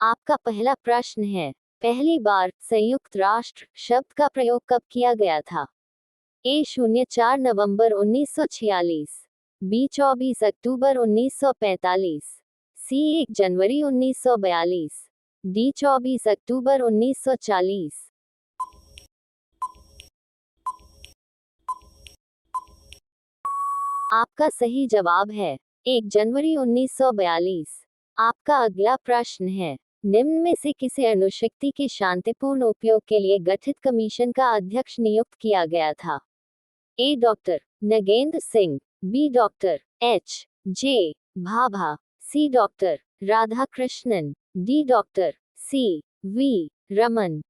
आपका पहला प्रश्न है, पहली बार संयुक्त राष्ट्र शब्द का प्रयोग कब किया गया था? ए 04 नवंबर 1946, बी 24 अक्टूबर 1945, सी 1 जनवरी 1942, डी 24 अक्टूबर 1940। आपका सही जवाब है 1 जनवरी 1942। आपका अगला प्रश्न है, निम्न में से किसे अणुशक्ति के शांतिपूर्ण उपयोग के लिए गठित कमीशन का अध्यक्ष नियुक्त किया गया था? A doctor Nagendra Singh, B doctor H J Bhabha, C doctor Radhakrishnan, D doctor C V Raman.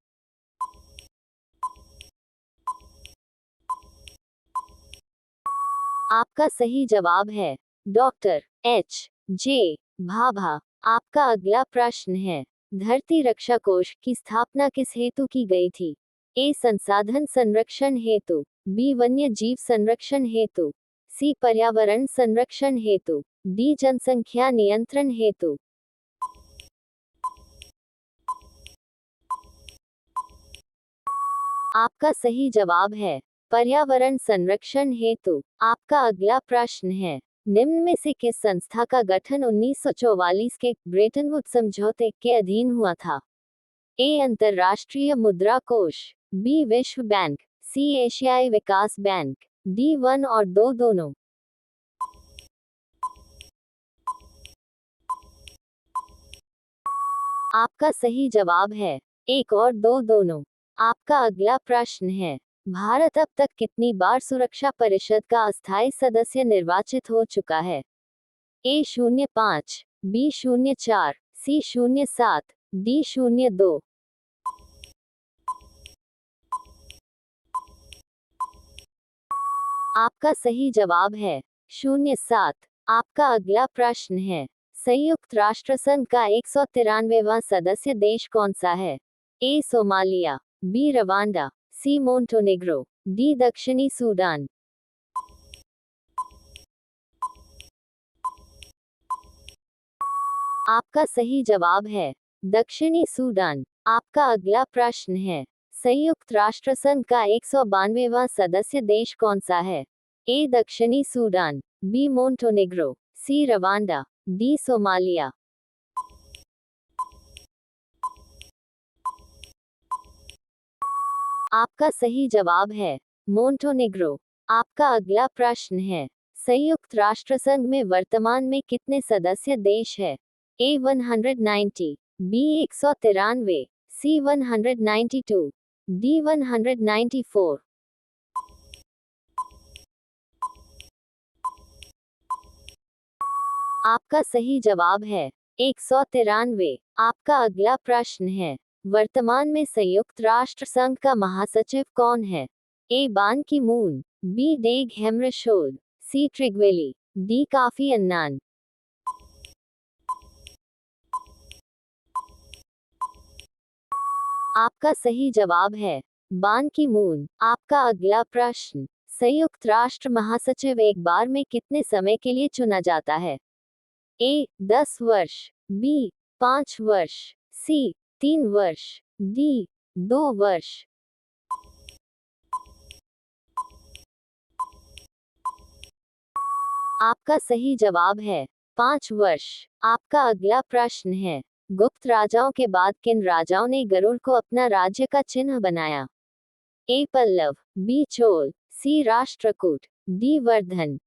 आपका सही जवाब है डॉक्टर एच जे भाभा। आपका अगला प्रश्न है, धरती रक्षा कोष की स्थापना किस हेतु की गई थी? ए संसाधन संरक्षण हेतु, बी वन्य जीव संरक्षण हेतु, सी पर्यावरण संरक्षण हेतु, डी जनसंख्या नियंत्रण हेतु। आपका सही जवाब है पर्यावरण संरक्षण हेतु। आपका अगला प्रश्न है, निम्न में से किस संस्था का गठन 1944 के ब्रेटन वुड्स समझौते के अधीन हुआ था? ए अंतर्राष्ट्रीय मुद्रा कोष, बी विश्व बैंक, सी एशियाई विकास बैंक, डी 1 और 2 दोनों। आपका सही जवाब है 1 और 2 दोनों। आपका अगला प्रश्न है, भारत अब तक कितनी बार सुरक्षा परिषद का अस्थायी सदस्य निर्वाचित हो चुका है? ए 05, बी 04, सी 07, डी 02। आपका सही जवाब है 07। आपका अगला प्रश्न है, संयुक्त राष्ट्र संघ का 193वां सदस्य देश कौन सा है? ए सोमालिया, बी रवांडा, सी मोंटेनेग्रो, डी दक्षिणी सूडान। आपका सही जवाब है दक्षिणी सूडान। आपका अगला प्रश्न है, संयुक्त राष्ट्र संघ का 192वां सदस्य देश कौन सा है? ए दक्षिणी सूडान, बी मोंटेनेग्रो, सी रवांडा, डी सोमालिया। आपका सही जवाब है मोंटेनेग्रो। आपका अगला प्रश्न है, संयुक्त राष्ट्र संघ में वर्तमान में कितने सदस्य देश है? ए 190, बी 193, सी 192, डी 194। आपका सही जवाब है 193। आपका अगला प्रश्न है, वर्तमान में संयुक्त राष्ट्र संघ का महासचिव कौन है? ए बान की मून, बी डेग हेमरशोल्ड, सी ट्रिग्वेली, डी काफी अन्नान। आपका सही जवाब है बान की मून। आपका अगला प्रश्न, संयुक्त राष्ट्र महासचिव एक बार में कितने समय के लिए चुना जाता है? ए 10 वर्ष, बी 5 वर्ष, सी 3 वर्ष, डी 2 वर्ष। आपका सही जवाब है 5 वर्ष। आपका अगला प्रश्न है, गुप्त राजाओं के बाद किन राजाओं ने गरुड़ को अपना राज्य का चिन्ह बनाया? ए पल्लव, बी चोल, सी राष्ट्रकूट, डी वर्धन।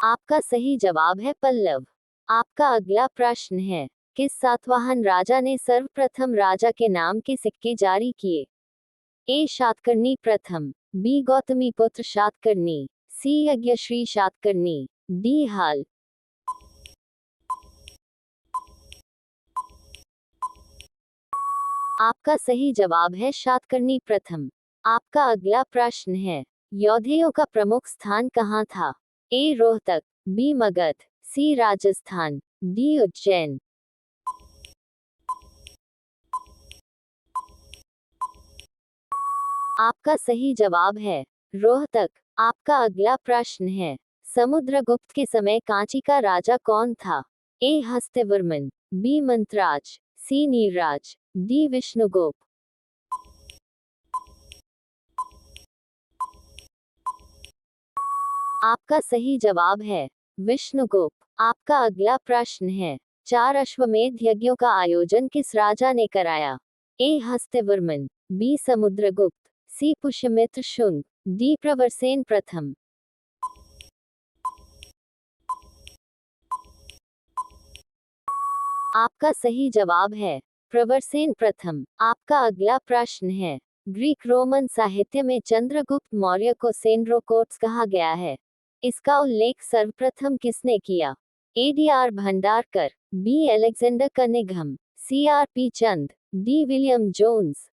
आपका सही जवाब है पल्लव। आपका अगला प्रश्न है, किस सातवाहन राजा ने सर्वप्रथम राजा के नाम के सिक्के जारी किए? ए शातकर्णी प्रथम, बी गौतमी पुत्र शातकर्णी, सी यज्ञश्री शातकर्णी, डी हाल। आपका सही जवाब है शातकर्णी प्रथम। आपका अगला प्रश्न है, यौधेयों का प्रमुख स्थान कहाँ था? ए रोहतक, बी मगध, सी राजस्थान, डी उज्जैन। आपका सही जवाब है रोहतक। आपका अगला प्रश्न है, समुद्रगुप्त के समय कांची का राजा कौन था? ए हस्तिवर्मन, बी मंत्राज, सी नीरराज, डी विष्णुगुप्त। आपका सही जवाब है विष्णुगुप्त। आपका अगला प्रश्न है, 4 अश्वमेध यज्ञों का आयोजन किस राजा ने कराया? ए हस्तिवर्मन, बी समुद्रगुप्त, सी पुष्यमित्र शुंग, डी प्रवरसेन प्रथम। आपका सही जवाब है प्रवरसेन प्रथम। आपका अगला प्रश्न है, ग्रीक रोमन साहित्य में चंद्रगुप्त मौर्य को सेंड्रोकोट्स कहा गया है। इसका उल्लेख सर्वप्रथम किसने किया? A D R Bhandarkar, B Alexander Cunningham, C R P Chand, D William Jones.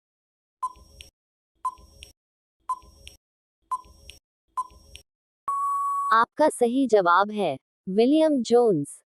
आपका सही जवाब है विलियम जोन्स।